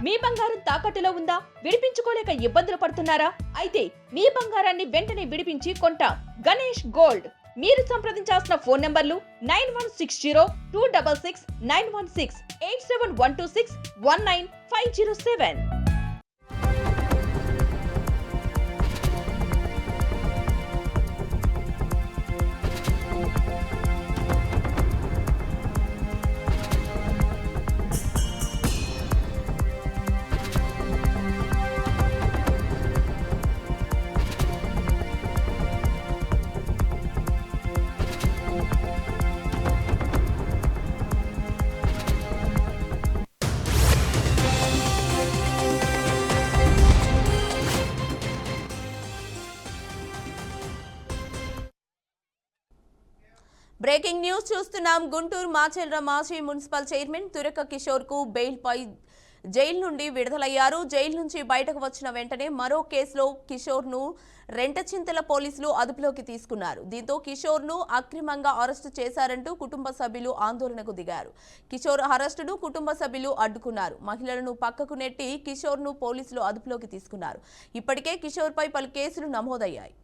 మీ బంగారం తాకట్టులో ఉందా? విడిపించుకోలేక ఇబ్బందులు పడుతున్నారా? అయితే మీ బంగారాన్ని వెంటనే విడిపించి కొంటాం. గణేష్ గోల్డ్. మీరు సంప్రదించాల్సిన ఫోన్ నంబర్లు 9160-266-916, 8712619507. బ్రేకింగ్ న్యూస్ చూస్తున్నాం. గుంటూరు మాచెల్ర మాజీ మున్సిపల్ చైర్మన్ తురక కిషోర్ కు బెయిల్ పై జైలు నుండి విడుదలయ్యారు. జైలు నుంచి బయటకు వచ్చిన వెంటనే మరో కేసులో కిషోర్ ను రెంటచింతల పోలీసులు అదుపులోకి తీసుకున్నారు. దీంతో కిషోర్ ను అక్రమంగా అరెస్టు చేశారంటూ కుటుంబ సభ్యులు ఆందోళనకు దిగారు. కిషోర్ అరెస్టును కుటుంబ సభ్యులు అడ్డుకున్నారు. మహిళలను పక్కకు నెట్టి కిషోర్ ను పోలీసులు అదుపులోకి తీసుకున్నారు. ఇప్పటికే కిషోర్ పై పలు కేసులు నమోదయ్యాయి.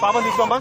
పాపం తీసుకోమ్మా.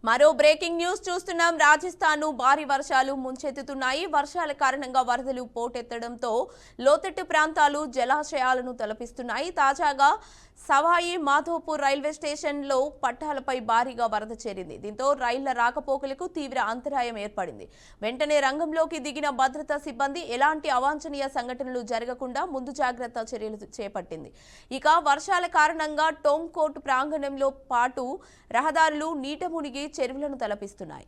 మరో బ్రేకింగ్ న్యూస్ చూస్తున్నాం. రాజస్థాన్ భారీ వర్షాలు ముంచెత్తుతున్నాయి. వర్షాల కారణంగా వరదలు పోటెత్తడంతో లోతట్టు ప్రాంతాలు జలాశయాలను తలపిస్తున్నాయి. తాజాగా సవాయి మాధోపూర్ రైల్వే స్టేషన్లో పట్టాలపై భారీగా వరద చేరింది. దీంతో రైళ్ల రాకపోకలకు తీవ్ర అంతరాయం ఏర్పడింది. వెంటనే రంగంలోకి దిగిన భద్రతా సిబ్బంది ఎలాంటి అవాంఛనీయ సంఘటనలు జరగకుండా ముందు జాగ్రత్త చర్యలు చేపట్టింది. ఇక వర్షాల కారణంగా టోంకోట్ ప్రాంగణంలో పాటు రహదారులు నీట మునిగి చెరువులను తలపిస్తున్నాయి.